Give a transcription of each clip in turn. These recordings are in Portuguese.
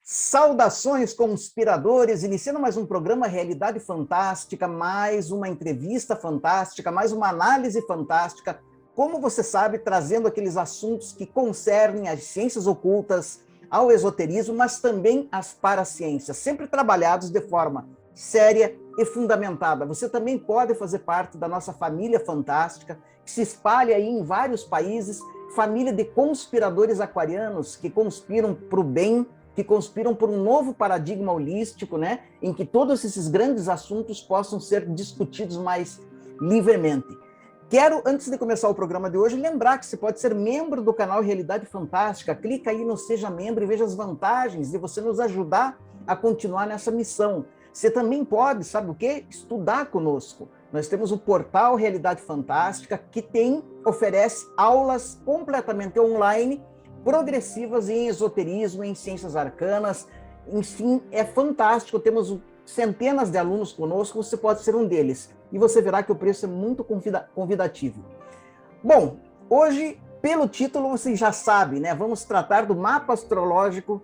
Saudações, conspiradores! Iniciando mais um programa Realidade Fantástica, mais uma entrevista fantástica, mais uma análise fantástica. Como você sabe, trazendo aqueles assuntos que concernem as ciências ocultas, ao esoterismo, mas também as paraciências, sempre trabalhados de forma séria e fundamentada. Você também pode fazer parte da nossa família fantástica, que se espalha aí em vários países, família de conspiradores aquarianos que conspiram para o bem, que conspiram por um novo paradigma holístico, né, em que todos esses grandes assuntos possam ser discutidos mais livremente. Quero, antes de começar o programa de hoje, lembrar que você pode ser membro do canal Realidade Fantástica. Clica aí no Seja Membro e veja as vantagens de você nos ajudar a continuar nessa missão. Você também pode, sabe o quê? Estudar conosco. Nós temos o portal Realidade Fantástica, que oferece aulas completamente online, progressivas em esoterismo, em ciências arcanas, enfim, é fantástico. Temos centenas de alunos conosco, você pode ser um deles. E você verá que o preço é muito convidativo. Bom, hoje, pelo título, você já sabe, né? Vamos tratar do mapa astrológico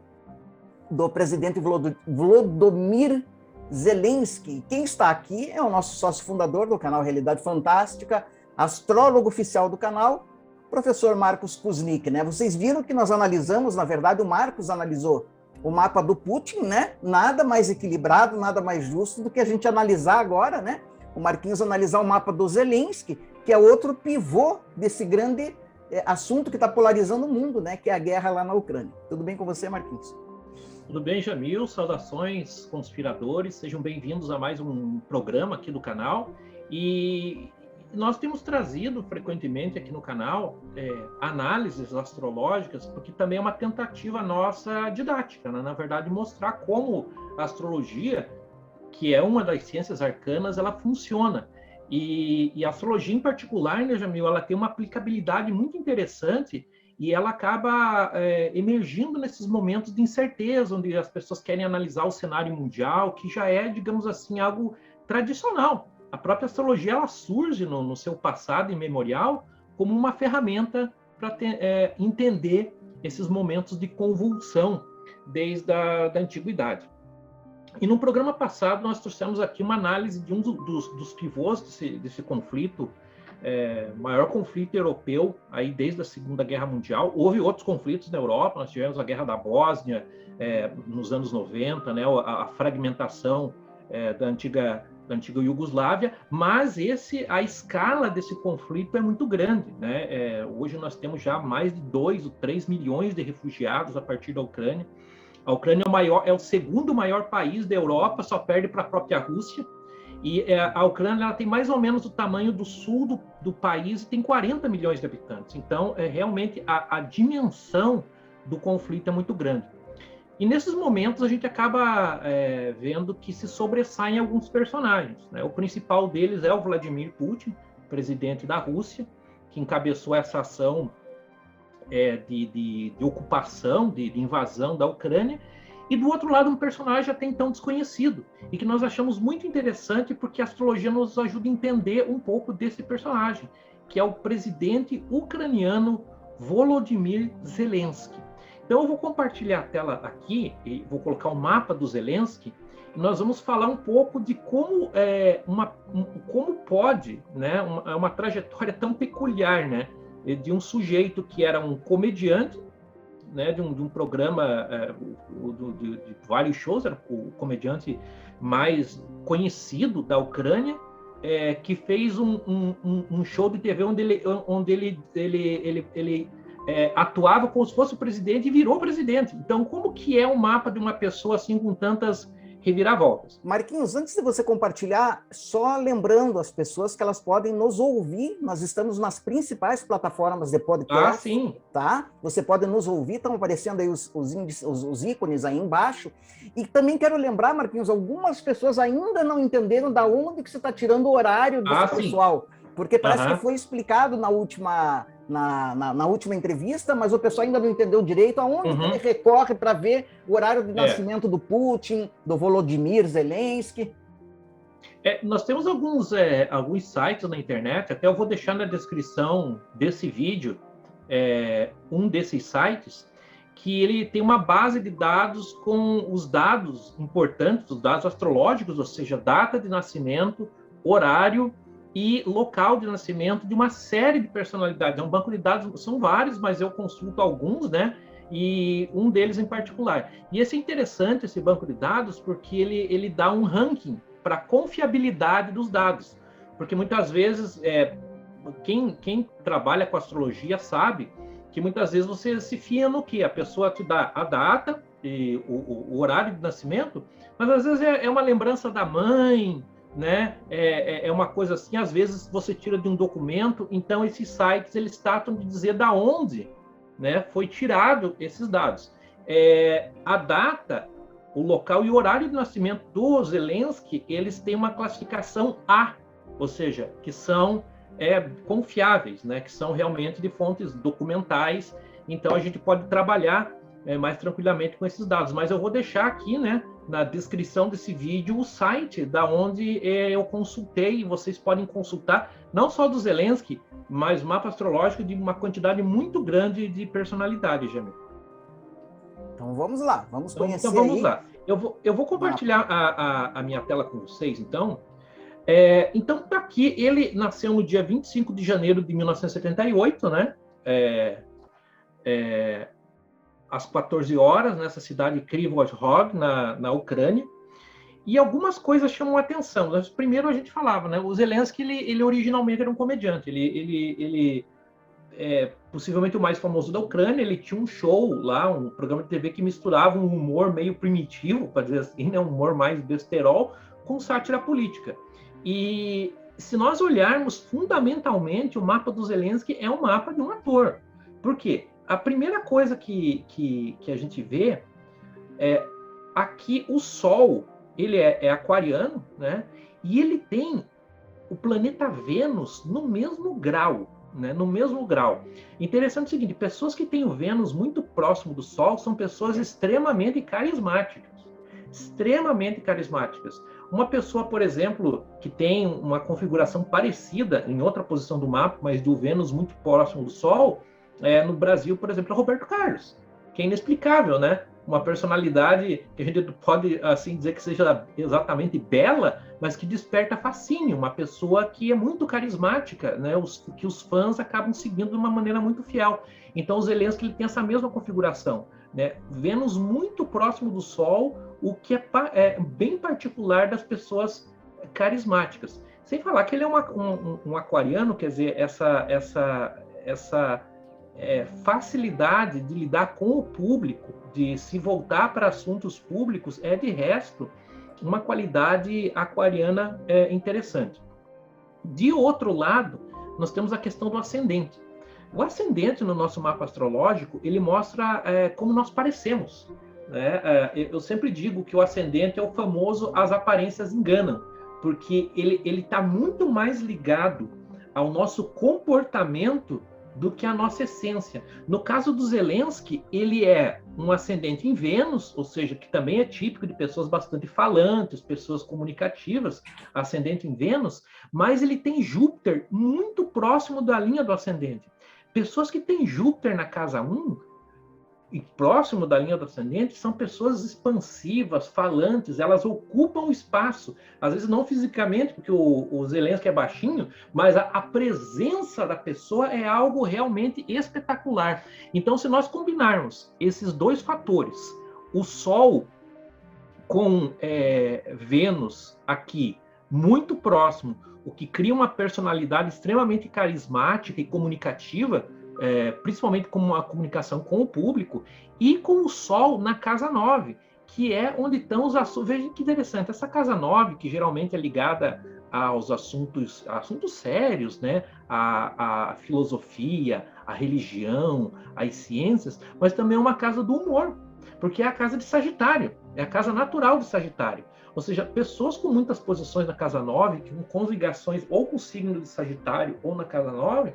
do presidente Volodymyr Zelensky. Quem está aqui é o nosso sócio fundador do canal Realidade Fantástica, astrólogo oficial do canal, professor Marcos Kuznick, né? Vocês viram que nós analisamos, na verdade, o Marcos analisou o mapa do Putin, né? Nada mais equilibrado, nada mais justo do que a gente analisar agora, né? O Marquinhos analisar o mapa do Zelensky, que é outro pivô desse grande assunto que está polarizando o mundo, né? Que é a guerra lá na Ucrânia. Tudo bem com você, Marquinhos? Tudo bem, Jamil? Saudações, conspiradores. Sejam bem-vindos a mais um programa aqui do canal. E nós temos trazido frequentemente aqui no canal análises astrológicas, porque também é uma tentativa nossa didática, né? Na verdade, mostrar como a astrologia, que é uma das ciências arcanas, ela funciona. E a astrologia em particular, né, Jamil, ela tem uma aplicabilidade muito interessante e ela acaba emergindo nesses momentos de incerteza, onde as pessoas querem analisar o cenário mundial, que já é, digamos assim, algo tradicional. A própria astrologia ela surge no seu passado imemorial como uma ferramenta para entender esses momentos de convulsão desde a antiguidade. E no programa passado nós trouxemos aqui uma análise de um dos pivôs desse conflito, maior conflito europeu aí desde a Segunda Guerra Mundial. Houve outros conflitos na Europa, nós tivemos a Guerra da Bósnia nos anos 90, né, a fragmentação da antiga Iugoslávia, mas a escala desse conflito é muito grande, né? Hoje nós temos já mais de 2 ou 3 milhões de refugiados a partir da Ucrânia. A Ucrânia é o segundo maior país da Europa, só perde para a própria Rússia. E a Ucrânia ela tem mais ou menos o tamanho do sul do país e tem 40 milhões de habitantes. Então, realmente, a dimensão do conflito é muito grande. E nesses momentos a gente acaba vendo que se sobressaem alguns personagens, né? O principal deles é o Vladimir Putin, presidente da Rússia, que encabeçou essa ação de ocupação, de invasão da Ucrânia. E do outro lado, um personagem até então desconhecido, e que nós achamos muito interessante porque a astrologia nos ajuda a entender um pouco desse personagem, que é o presidente ucraniano Volodymyr Zelensky. Então eu vou compartilhar a tela aqui, e vou colocar o mapa do Zelensky, e nós vamos falar um pouco de como, como pode, né, uma trajetória tão peculiar, né, de um sujeito que era um comediante, né, de um programa de vários shows, era o comediante mais conhecido da Ucrânia, que fez um show de TV onde ele atuava como se fosse o presidente e virou presidente. Então, como que é o mapa de uma pessoa assim com tantas reviravoltas? Marquinhos, antes de você compartilhar, só lembrando as pessoas que elas podem nos ouvir, nós estamos nas principais plataformas de podcast. Ah, sim. Tá? Você pode nos ouvir, estão aparecendo aí os ícones aí embaixo. E também quero lembrar, Marquinhos, algumas pessoas ainda não entenderam da onde que você está tirando o horário desse pessoal. Porque parece que foi explicado na última entrevista, mas o pessoal ainda não entendeu direito aonde que ele recorre para ver o horário de nascimento do Putin, do Volodymyr Zelensky. Nós temos alguns sites na internet, até eu vou deixar na descrição desse vídeo um desses sites, que ele tem uma base de dados com os dados importantes, os dados astrológicos, ou seja, data de nascimento, horário e local de nascimento de uma série de personalidades. É um banco de dados, são vários, mas eu consulto alguns, né? E um deles em particular. E esse é interessante, esse banco de dados, porque ele dá um ranking para a confiabilidade dos dados. Porque muitas vezes, quem trabalha com astrologia sabe que muitas vezes você se fia no que? A pessoa te dá a data e o horário de nascimento, mas às vezes é uma lembrança da mãe, né? É uma coisa assim, às vezes você tira de um documento, então esses sites eles tratam de dizer da onde, né, foi tirado esses dados. A data, o local e o horário de nascimento do Zelensky, eles têm uma classificação A, ou seja, que são confiáveis, né, que são realmente de fontes documentais, então a gente pode trabalhar mais tranquilamente com esses dados. Mas eu vou deixar aqui, né, na descrição desse vídeo o site da onde eu consultei, e vocês podem consultar não só do Zelensky, mas mapa astrológico de uma quantidade muito grande de personalidades, Jamil. Então vamos lá, vamos conhecer. Então vamos lá. Eu vou compartilhar a minha tela com vocês, então. Então, tá aqui, ele nasceu no dia 25 de janeiro de 1978, né? Às 14 horas, nessa cidade de Kryvyi-Rog, na Ucrânia. E algumas coisas chamam a atenção. Primeiro, a gente falava, né? O Zelensky, ele originalmente era um comediante. Ele é possivelmente o mais famoso da Ucrânia. Ele tinha um show lá, um programa de TV que misturava um humor meio primitivo, para dizer assim, né? Um humor mais besterol, com sátira política. E se nós olharmos fundamentalmente, o mapa do Zelensky é um mapa de um ator. Por quê? A primeira coisa que a gente vê aqui o Sol, ele é aquariano, né? E ele tem o planeta Vênus no mesmo grau, né? No mesmo grau. Interessante o seguinte, pessoas que têm o Vênus muito próximo do Sol são pessoas extremamente carismáticas. Extremamente carismáticas. Uma pessoa, por exemplo, que tem uma configuração parecida em outra posição do mapa, mas do Vênus muito próximo do Sol, no Brasil, por exemplo, é Roberto Carlos, que é inexplicável, né? Uma personalidade que a gente pode assim dizer que seja exatamente bela, mas que desperta fascínio, uma pessoa que é muito carismática, né? Que os fãs acabam seguindo de uma maneira muito fiel. Então, o Zelensky ele tem essa mesma configuração, né? Vênus muito próximo do Sol, o que é bem particular das pessoas carismáticas. Sem falar que ele é um aquariano, quer dizer, essa facilidade de lidar com o público, de se voltar para assuntos públicos, de resto, uma qualidade aquariana interessante. De outro lado, nós temos a questão do ascendente. O ascendente no nosso mapa astrológico, ele mostra como nós parecemos, né? Eu sempre digo que o ascendente é o famoso as aparências enganam, porque ele está muito mais ligado ao nosso comportamento do que a nossa essência. No caso do Zelensky, ele é um ascendente em Vênus, ou seja, que também é típico de pessoas bastante falantes, pessoas comunicativas, ascendente em Vênus, mas ele tem Júpiter muito próximo da linha do ascendente. Pessoas que têm Júpiter na casa 1 e próximo da linha do ascendente são pessoas expansivas, falantes, elas ocupam o espaço, às vezes não fisicamente, porque o Zelensky é baixinho, mas a presença da pessoa é algo realmente espetacular. Então, se nós combinarmos esses dois fatores, o Sol com Vênus aqui, muito próximo, o que cria uma personalidade extremamente carismática e comunicativa, principalmente como a comunicação com o público, e com o Sol na casa 9, que é onde estão os assuntos. Veja que interessante, essa casa 9, que geralmente é ligada aos assuntos sérios, né? A filosofia, a religião, as ciências, mas também é uma casa do humor, porque é a casa de Sagitário, é a casa natural de Sagitário. Ou seja, pessoas com muitas posições na casa 9, com ligações ou com o signo de Sagitário ou na casa 9,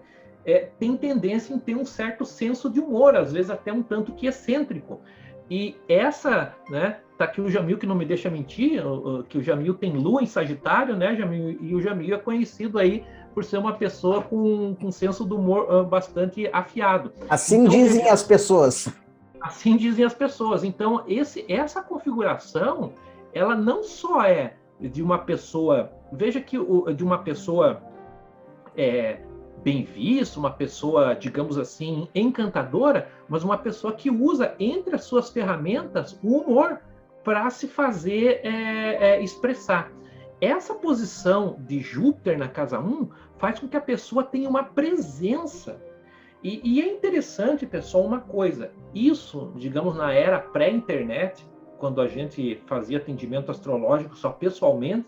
tem tendência em ter um certo senso de humor, às vezes até um tanto que excêntrico. E essa, né, tá aqui o Jamil, que não me deixa mentir, que o Jamil tem lua em Sagitário, né, Jamil? E o Jamil é conhecido aí por ser uma pessoa com um senso do humor bastante afiado. Assim então, dizem as pessoas. Assim dizem as pessoas. Então, essa configuração, ela não só é de uma pessoa... Veja que de uma pessoa bem vista, uma pessoa, digamos assim, encantadora, mas uma pessoa que usa entre as suas ferramentas o humor para se fazer expressar. Essa posição de Júpiter na casa 1 faz com que a pessoa tenha uma presença. E é interessante, pessoal, uma coisa. Isso, digamos, na era pré-internet, quando a gente fazia atendimento astrológico só pessoalmente,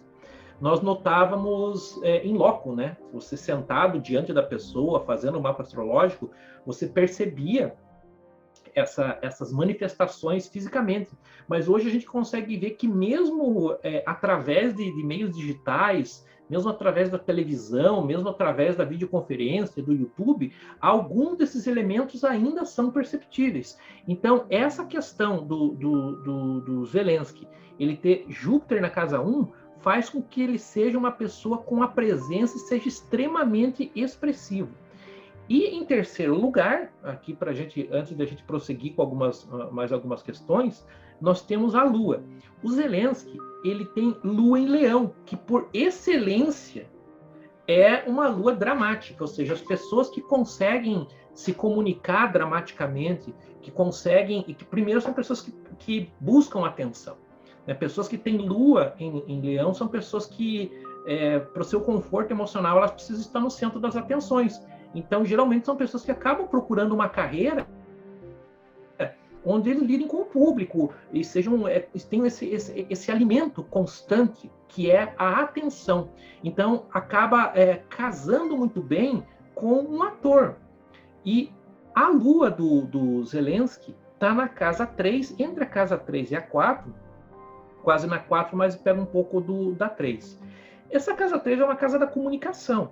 nós notávamos em loco, né? Você sentado diante da pessoa, fazendo o mapa astrológico, você percebia essas manifestações fisicamente. Mas hoje a gente consegue ver que mesmo através de meios digitais, mesmo através da televisão, mesmo através da videoconferência, do YouTube, alguns desses elementos ainda são perceptíveis. Então, essa questão do Zelensky, ele ter Júpiter na casa 1, faz com que ele seja uma pessoa com a presença e seja extremamente expressivo. E em terceiro lugar, aqui para gente, antes da gente prosseguir com mais algumas questões, nós temos a Lua. O Zelensky, ele tem Lua em Leão, que por excelência é uma Lua dramática, ou seja, as pessoas que conseguem se comunicar dramaticamente, que conseguem, e que primeiro são pessoas que buscam atenção. Né? Pessoas que têm Lua em Leão são pessoas que, para o seu conforto emocional, elas precisam estar no centro das atenções. Então, geralmente, são pessoas que acabam procurando uma carreira onde eles lidem com o público e tenham esse alimento constante, que é a atenção. Então, acaba casando muito bem com um ator. E a Lua do Zelensky está na casa 3, entre a casa 3 e a 4, quase na 4, mas pega um pouco da 3. Essa casa 3 é uma casa da comunicação.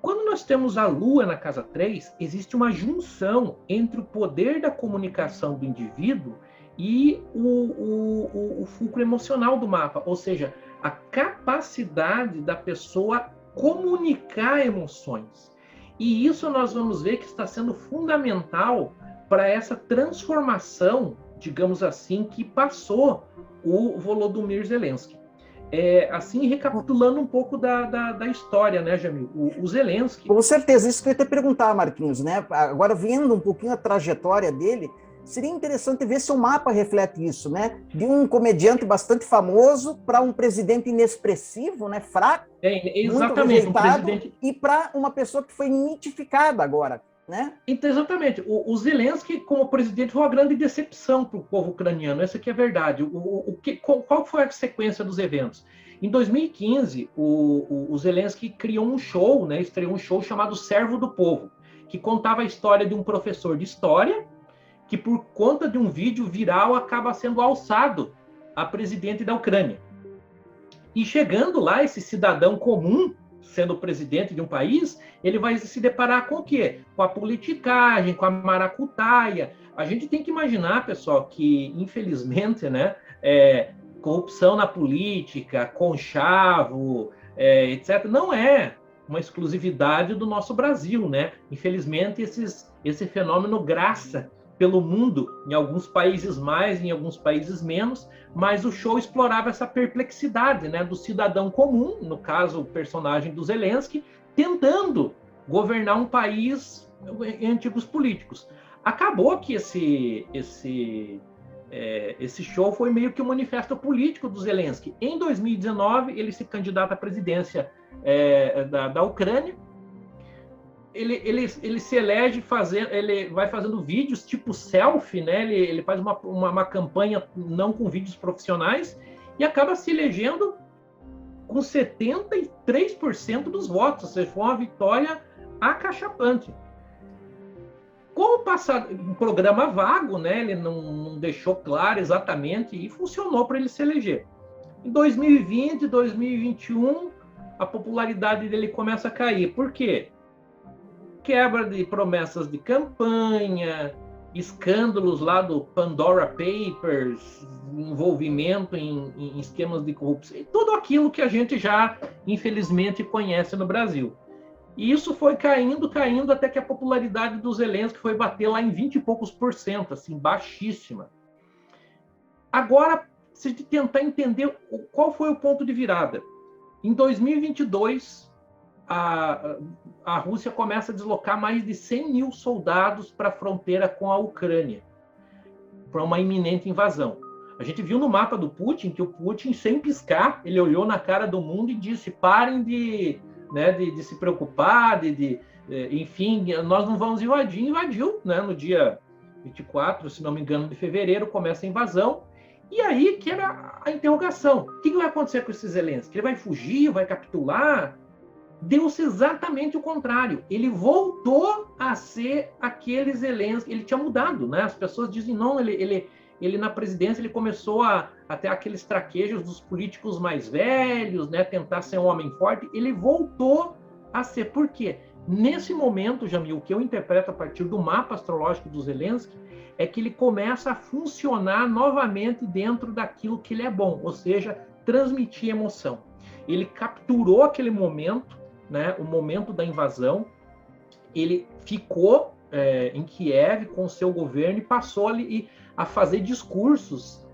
Quando nós temos a Lua na casa 3, existe uma junção entre o poder da comunicação do indivíduo e o fulcro emocional do mapa, ou seja, a capacidade da pessoa comunicar emoções. E isso nós vamos ver que está sendo fundamental para essa transformação, digamos assim, que passou o Volodymyr Zelensky. Assim, recapitulando um pouco da história, né, Jamil? O Zelensky... Com certeza, isso que eu ia te perguntar, Marquinhos, né? Agora, vendo um pouquinho a trajetória dele, seria interessante ver se o mapa reflete isso, né? De um comediante bastante famoso para um presidente inexpressivo, né? Fraco, exatamente, muito rejeitado, e para uma pessoa que foi mitificada agora, né? Então, exatamente. O Zelensky, como presidente, foi uma grande decepção para o povo ucraniano. Essa aqui é a verdade. Qual foi a sequência dos eventos? Em 2015, o Zelensky criou um show, né, estreou um show chamado Servo do Povo, que contava a história de um professor de história que, por conta de um vídeo viral, acaba sendo alçado a presidente da Ucrânia. E chegando lá, esse cidadão comum, sendo presidente de um país, ele vai se deparar com o quê? Com a politicagem, com a maracutaia. A gente tem que imaginar, pessoal, que, infelizmente, né, corrupção na política, conchavo, etc., não é uma exclusividade do nosso Brasil, né? Infelizmente, esse fenômeno graça pelo mundo, em alguns países mais, em alguns países menos, mas o show explorava essa perplexidade, né, do cidadão comum, no caso, o personagem do Zelensky, tentando governar um país em tipos políticos. Acabou que esse show foi meio que um manifesto político do Zelensky. Em 2019, ele se candidata à presidência da Ucrânia. Ele se elege ele vai fazendo vídeos tipo selfie, né? Ele faz uma campanha não com vídeos profissionais e acaba se elegendo com 73% dos votos, ou seja, foi uma vitória acachapante. Com o passado, um programa vago, né? Ele não deixou claro exatamente e funcionou para ele se eleger. Em 2020, 2021, a popularidade dele começa a cair. Por quê? Quebra de promessas de campanha, escândalos lá do Pandora Papers, envolvimento em esquemas de corrupção, tudo aquilo que a gente já, infelizmente, conhece no Brasil. E isso foi caindo, até que a popularidade do Zelensky foi bater lá em 20 e poucos %, assim, baixíssima. Agora, se a gente tentar entender qual foi o ponto de virada. Em 2022, a Rússia começa a deslocar mais de 100 mil soldados para a fronteira com a Ucrânia, para uma iminente invasão. A gente viu no mapa do Putin que o Putin, sem piscar, ele olhou na cara do mundo e disse: parem de se preocupar, enfim, nós não vamos invadir. Invadiu, né? No dia 24, se não me engano, de fevereiro, começa a invasão. E aí que era a interrogação: o que vai acontecer com esse Zelensky? Ele vai fugir, vai capitular? Deu-se exatamente o contrário. Ele voltou a ser aquele Zelensky. Ele tinha mudado, né? As pessoas dizem: não, ele na presidência ele começou a ter aqueles traquejos dos políticos mais velhos, né? Tentar ser um homem forte. Ele voltou a ser. Por quê? Nesse momento, Jamil, o que eu interpreto a partir do mapa astrológico do Zelensky é que ele começa a funcionar novamente dentro daquilo que ele é bom, ou seja, transmitir emoção. Ele capturou aquele momento, né, o momento da invasão, ele ficou em Kiev com o seu governo e passou ali a fazer discursos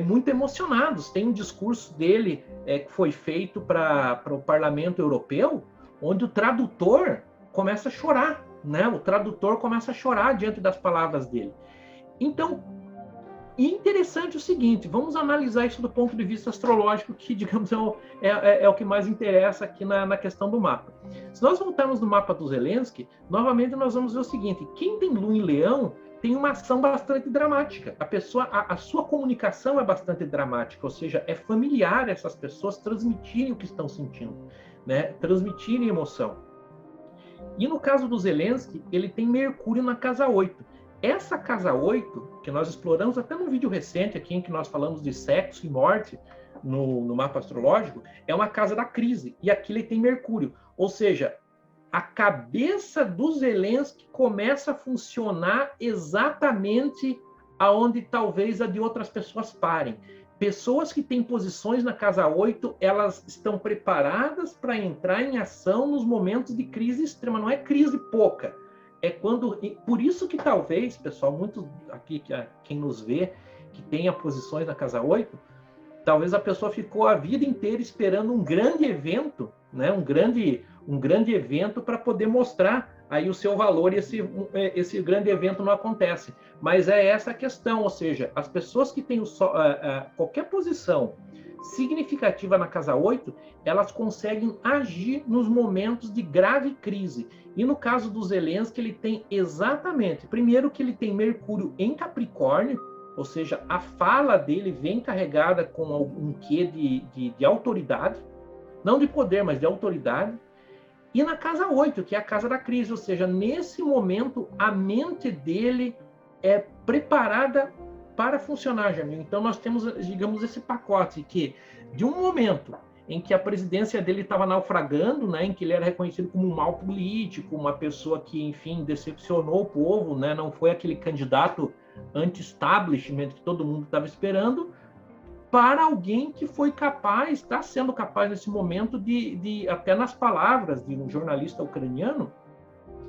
muito emocionados. Tem um discurso dele que foi feito para o Parlamento Europeu, onde o tradutor começa a chorar, né? O tradutor começa a chorar diante das palavras dele. Então, interessante o seguinte, vamos analisar isso do ponto de vista astrológico, que, digamos, é o que mais interessa aqui na questão do mapa. Se nós voltarmos no mapa do Zelensky, novamente nós vamos ver o seguinte: quem tem Lua em Leão tem uma ação bastante dramática. A sua comunicação é bastante dramática, ou seja, é familiar essas pessoas transmitirem o que estão sentindo, né? Transmitirem emoção. E no caso do Zelensky, ele tem Mercúrio na casa 8. Essa casa 8, que nós exploramos até num vídeo recente aqui, em que nós falamos de sexo e morte no mapa astrológico, é uma casa da crise. E aqui ele tem Mercúrio. Ou seja, a cabeça do Zelensky começa a funcionar exatamente aonde talvez a de outras pessoas parem. Pessoas que têm posições na casa 8, elas estão preparadas para entrar em ação nos momentos de crise extrema. Não é crise pouca. É quando, por isso que talvez, pessoal, muitos aqui, quem nos vê, que tenha posições na casa 8, talvez a pessoa ficou a vida inteira esperando um grande evento, né? um grande evento para poder mostrar aí o seu valor, e esse grande evento não acontece. Mas é essa a questão, ou seja, as pessoas que têm qualquer posição significativa na casa 8, elas conseguem agir nos momentos de grave crise. E no caso do Zelensky, ele tem exatamente, primeiro que ele tem Mercúrio em Capricórnio, ou seja, a fala dele vem carregada com um quê de autoridade, não de poder, mas de autoridade. E na casa 8, que é a casa da crise, ou seja, nesse momento a mente dele é preparada para funcionar, Jamil. Então nós temos, digamos, esse pacote que, de um momento em que a presidência dele estava naufragando, né, em que ele era reconhecido como um mau político, uma pessoa que, enfim, decepcionou o povo, né, não foi aquele candidato anti-establishment que todo mundo estava esperando, para alguém que foi capaz, está sendo capaz nesse momento até nas palavras de um jornalista ucraniano,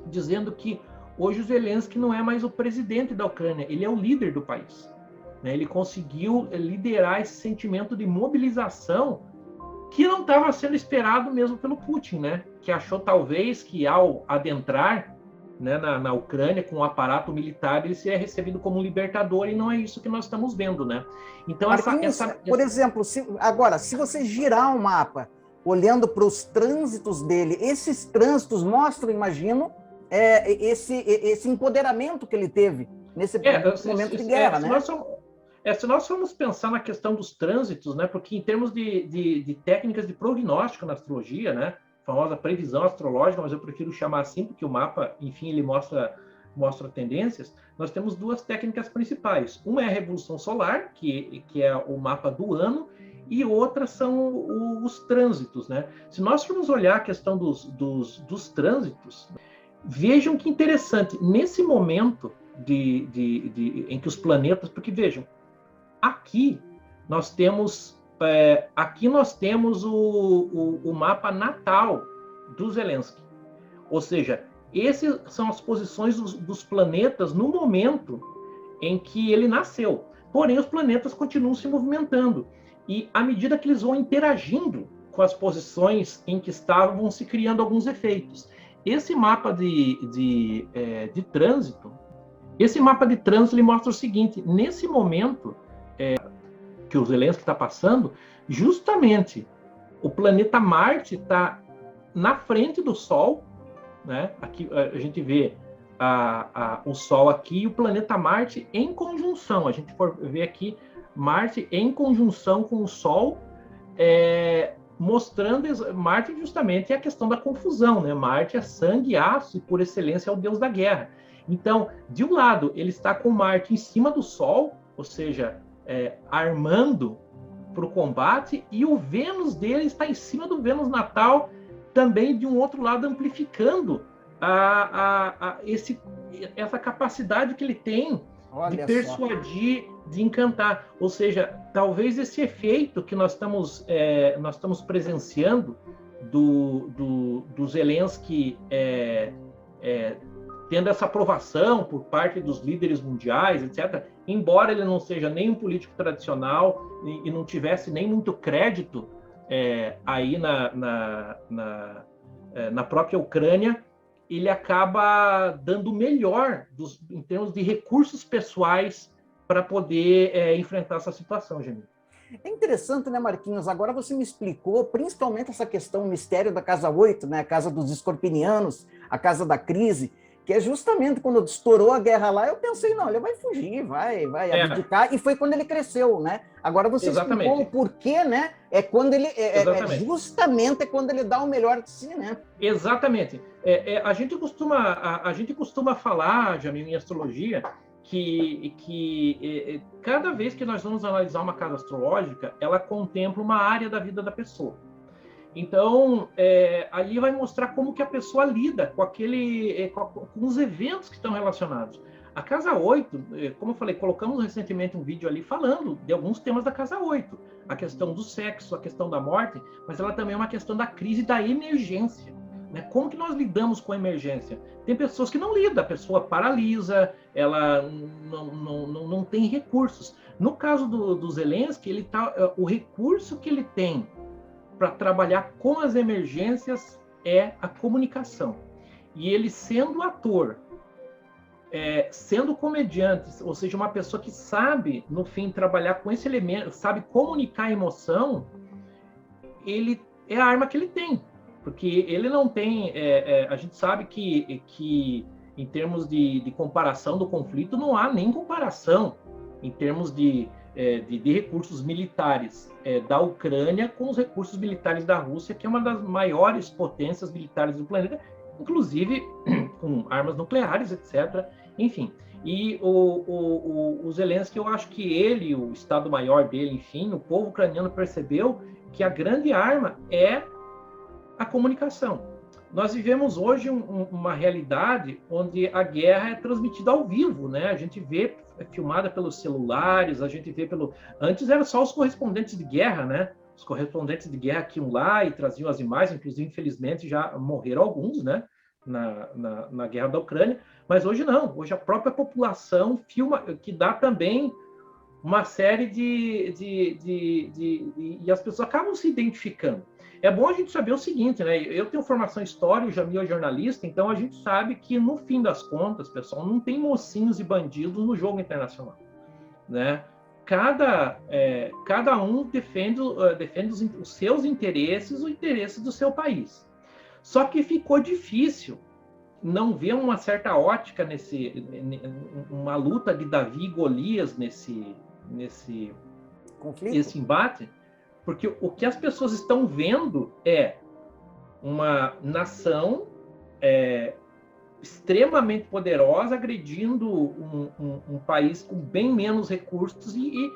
dizendo que hoje o Zelensky não é mais o presidente da Ucrânia, ele é o líder do país. Ele conseguiu liderar esse sentimento de mobilização que não estava sendo esperado mesmo pelo Putin, né? Que achou talvez que ao adentrar, né, na Ucrânia com o aparato militar, ele seria recebido como um libertador, e não é isso que nós estamos vendo, né? Então, por exemplo, se você girar um mapa olhando para os trânsitos dele, esses trânsitos mostram, imagino, esse empoderamento que ele teve nesse momento de guerra, né? Se nós formos pensar na questão dos trânsitos, né, porque em termos de técnicas de prognóstico na astrologia, né, a famosa previsão astrológica, mas eu prefiro chamar assim, porque o mapa, enfim, ele mostra tendências, nós temos duas técnicas principais. Uma é a revolução solar, que é o mapa do ano, e outra são os trânsitos, né? Se nós formos olhar a questão dos trânsitos, vejam que interessante, nesse momento em que os planetas, porque vejam, aqui nós temos o mapa natal do Zelensky. Ou seja, essas são as posições dos planetas no momento em que ele nasceu. Porém, os planetas continuam se movimentando. E à medida que eles vão interagindo com as posições em que estavam, vão se criando alguns efeitos. Esse mapa de trânsito, ele mostra o seguinte: nesse momento que o Zelensky está passando, justamente o planeta Marte está na frente do Sol, né? Aqui a gente vê o Sol aqui e o planeta Marte em conjunção. A gente for ver aqui Marte em conjunção com o Sol, mostrando Marte justamente a questão da confusão, né? Marte é sangue, aço e por excelência é o deus da guerra. Então, de um lado, ele está com Marte em cima do Sol, ou seja, armando para o combate, e o Vênus dele está em cima do Vênus natal, também de um outro lado amplificando essa capacidade que ele tem de persuadir, de encantar. Ou seja, talvez esse efeito que nós estamos presenciando do Zelensky tendo essa aprovação por parte dos líderes mundiais, etc., embora ele não seja nem um político tradicional e não tivesse nem muito crédito aí na própria Ucrânia, ele acaba dando o melhor em termos de recursos pessoais para poder enfrentar essa situação, Jamil. É interessante, né, Marquinhos? Agora você me explicou, principalmente essa questão, o mistério da Casa 8, né, a Casa dos Escorpinianos, a Casa da Crise, que é justamente quando estourou a guerra lá, eu pensei, não, ele vai fugir, vai abdicar, e foi quando ele cresceu, né? Agora você explicou o porquê, né? É quando ele, justamente quando ele dá o melhor de si, né? Exatamente. A gente costuma falar, Jamil, em astrologia, que cada vez que nós vamos analisar uma casa astrológica, ela contempla uma área da vida da pessoa. Então, ali vai mostrar como que a pessoa lida com os eventos que estão relacionados. A Casa 8, como eu falei, colocamos recentemente um vídeo ali falando de alguns temas da Casa 8. A questão do sexo, a questão da morte, mas ela também é uma questão da crise da emergência. Né? Como que nós lidamos com a emergência? Tem pessoas que não lidam, a pessoa paralisa, ela não tem recursos. No caso do Zelensky, o recurso que ele tem para trabalhar com as emergências é a comunicação. E ele, sendo ator, sendo comediante, ou seja, uma pessoa que sabe, no fim, trabalhar com esse elemento, sabe comunicar a emoção, ele é a arma que ele tem. Porque ele não tem... a gente sabe que em termos de comparação do conflito, não há nem comparação em termos de recursos militares da Ucrânia com os recursos militares da Rússia, que é uma das maiores potências militares do planeta, inclusive com armas nucleares, etc. Enfim, e o Zelensky, eu acho que ele, o Estado-Maior dele, enfim, o povo ucraniano percebeu que a grande arma é a comunicação. Nós vivemos hoje uma realidade onde a guerra é transmitida ao vivo, né? A gente vê filmada pelos celulares, a gente vê Antes eram só os correspondentes de guerra, né? Os correspondentes de guerra que iam lá e traziam as imagens, inclusive, infelizmente, já morreram alguns, né? Na guerra da Ucrânia, mas hoje não. Hoje a própria população filma, que dá também uma série e as pessoas acabam se identificando. É bom a gente saber o seguinte, né? Eu tenho formação em história, o Jamil é jornalista, então a gente sabe que, no fim das contas, pessoal, não tem mocinhos e bandidos no jogo internacional, né? Cada um defende os seus interesses, o interesse do seu país. Só que ficou difícil não ver uma certa ótica uma luta de Davi e Golias nesse conflito, esse embate, porque o que as pessoas estão vendo é uma nação extremamente poderosa agredindo um país com bem menos recursos e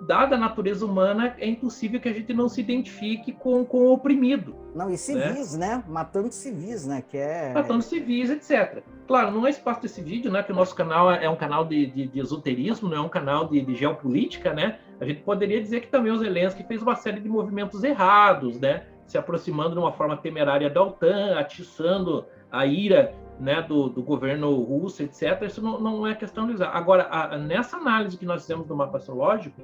dada a natureza humana, é impossível que a gente não se identifique com o oprimido. Não, e civis, né? Matando civis, né? Matando civis, etc. Claro, não é espaço desse vídeo, né? Que o nosso canal é um canal de esoterismo, não é um canal de geopolítica, né? A gente poderia dizer que também o Zelensky fez uma série de movimentos errados, né? se aproximando de uma forma temerária da OTAN, atiçando a ira, né, do governo russo, etc. Isso não é questão de usar. Agora, nessa análise que nós fizemos do mapa astrológico,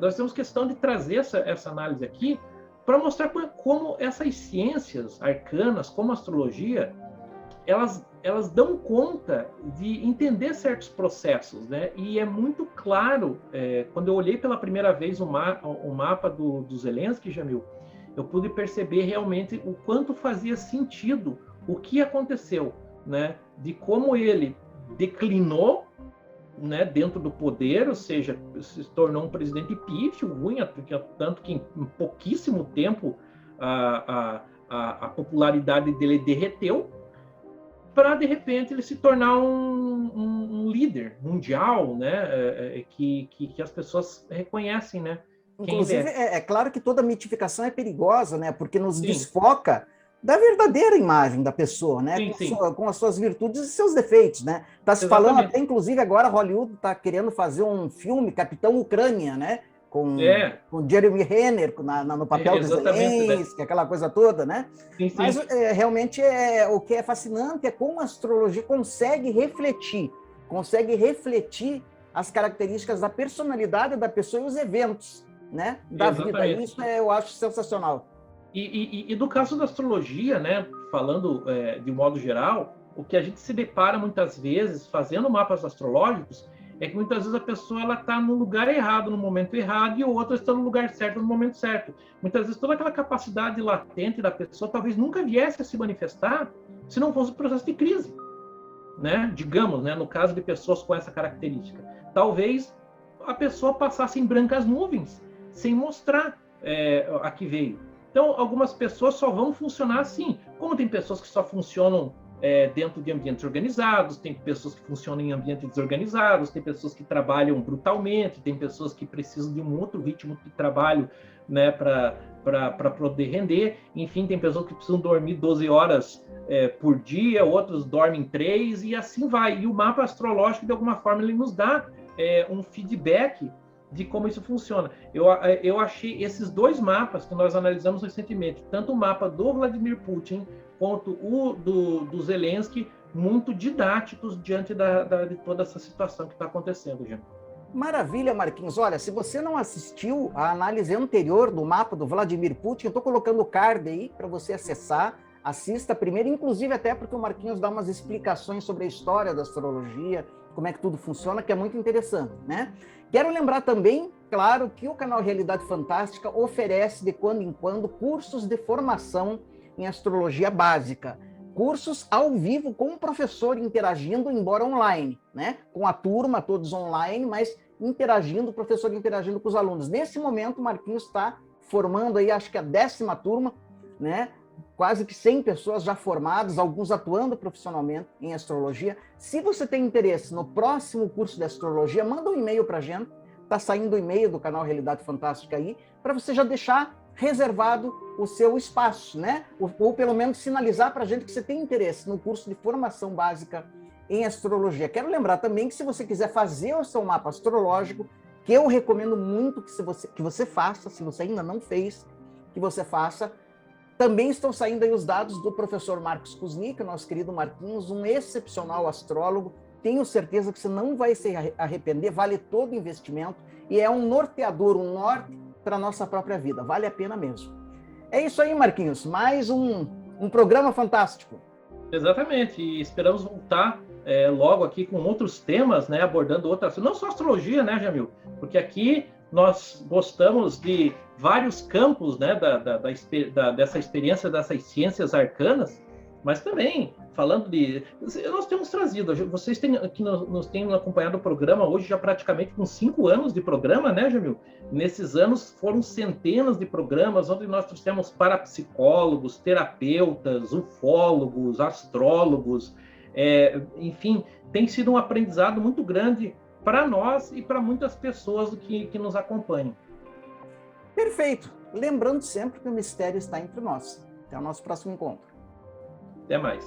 nós temos questão de trazer essa análise aqui para mostrar como essas ciências arcanas, como a astrologia, elas dão conta de entender certos processos, né? E é muito claro, quando eu olhei pela primeira vez o mapa do Zelensky, Jamil, eu pude perceber realmente o quanto fazia sentido o que aconteceu, né? De como ele declinou, né, dentro do poder, ou seja, se tornou um presidente pífio, ruim, tanto que em pouquíssimo tempo a popularidade dele derreteu, para de repente ele se tornar um líder mundial, né, que as pessoas reconhecem, né? Inclusive, é claro que toda mitificação é perigosa, né? Porque nos Sim. desfoca da verdadeira imagem da pessoa, né? Sim. Com as suas virtudes e seus defeitos, né? Está se falando até, inclusive, agora Hollywood está querendo fazer um filme, Capitão Ucrânia, né? Com Jeremy Renner no papel de Zelensky, aquela coisa toda, né? Sim. Mas realmente o que é fascinante é como a astrologia consegue refletir as características da personalidade da pessoa e os eventos, né, da vida. Isso eu acho sensacional. E no caso da astrologia, né, falando de modo geral, o que a gente se depara muitas vezes fazendo mapas astrológicos é que muitas vezes a pessoa está no lugar errado no momento errado e o outro está no lugar certo no momento certo. Muitas vezes toda aquela capacidade latente da pessoa talvez nunca viesse a se manifestar se não fosse um processo de crise, né? Digamos, né, no caso de pessoas com essa característica. Talvez a pessoa passasse em brancas nuvens sem mostrar a que veio. Então, algumas pessoas só vão funcionar assim. Como tem pessoas que só funcionam dentro de ambientes organizados, tem pessoas que funcionam em ambientes desorganizados, tem pessoas que trabalham brutalmente, tem pessoas que precisam de um outro ritmo de trabalho, né, para poder render. Enfim, tem pessoas que precisam dormir 12 horas por dia, outros dormem 3, e assim vai. E o mapa astrológico, de alguma forma, ele nos dá um feedback de como isso funciona. Eu achei esses dois mapas que nós analisamos recentemente, tanto o mapa do Vladimir Putin quanto o do Zelensky, muito didáticos diante de toda essa situação que está acontecendo, gente. Maravilha, Marquinhos. Olha, se você não assistiu a análise anterior do mapa do Vladimir Putin, eu estou colocando o card aí para você acessar. Assista primeiro, inclusive até porque o Marquinhos dá umas explicações sobre a história da astrologia, como é que tudo funciona, que é muito interessante, né? Quero lembrar também, claro, que o canal Realidade Fantástica oferece de quando em quando cursos de formação em astrologia básica. Cursos ao vivo com o professor interagindo, embora online, né? Com a turma, todos online, mas interagindo, o professor interagindo com os alunos. Nesse momento, o Marquinhos está formando aí, acho que a 10ª turma, né? Quase que 100 pessoas já formadas, alguns atuando profissionalmente em astrologia. Se você tem interesse no próximo curso de astrologia, manda um e-mail para a gente. Está saindo o e-mail do canal Realidade Fantástica aí, para você já deixar reservado o seu espaço, né? Ou pelo menos sinalizar para a gente que você tem interesse no curso de formação básica em astrologia. Quero lembrar também que se você quiser fazer o seu mapa astrológico, que eu recomendo muito que você faça, se você ainda não fez, que você faça. Também estão saindo aí os dados do professor Marcos Kuznick, nosso querido Marquinhos, um excepcional astrólogo. Tenho certeza que você não vai se arrepender, vale todo o investimento e é um norteador, um norte para a nossa própria vida. Vale a pena mesmo. É isso aí, Marquinhos. Mais um programa fantástico. Exatamente. E esperamos voltar logo aqui com outros temas, né, abordando outras... Não só astrologia, né, Jamil? Porque aqui nós gostamos de vários campos, né, dessa experiência dessas ciências arcanas, mas também falando de... Nós temos trazido, vocês que nos têm acompanhado o programa hoje já praticamente com 5 anos de programa, né, Jamil? Nesses anos foram centenas de programas onde nós trouxemos parapsicólogos, terapeutas, ufólogos, astrólogos, enfim, tem sido um aprendizado muito grande para nós e para muitas pessoas que nos acompanham. Perfeito. Lembrando sempre que o mistério está entre nós. Até o nosso próximo encontro. Até mais.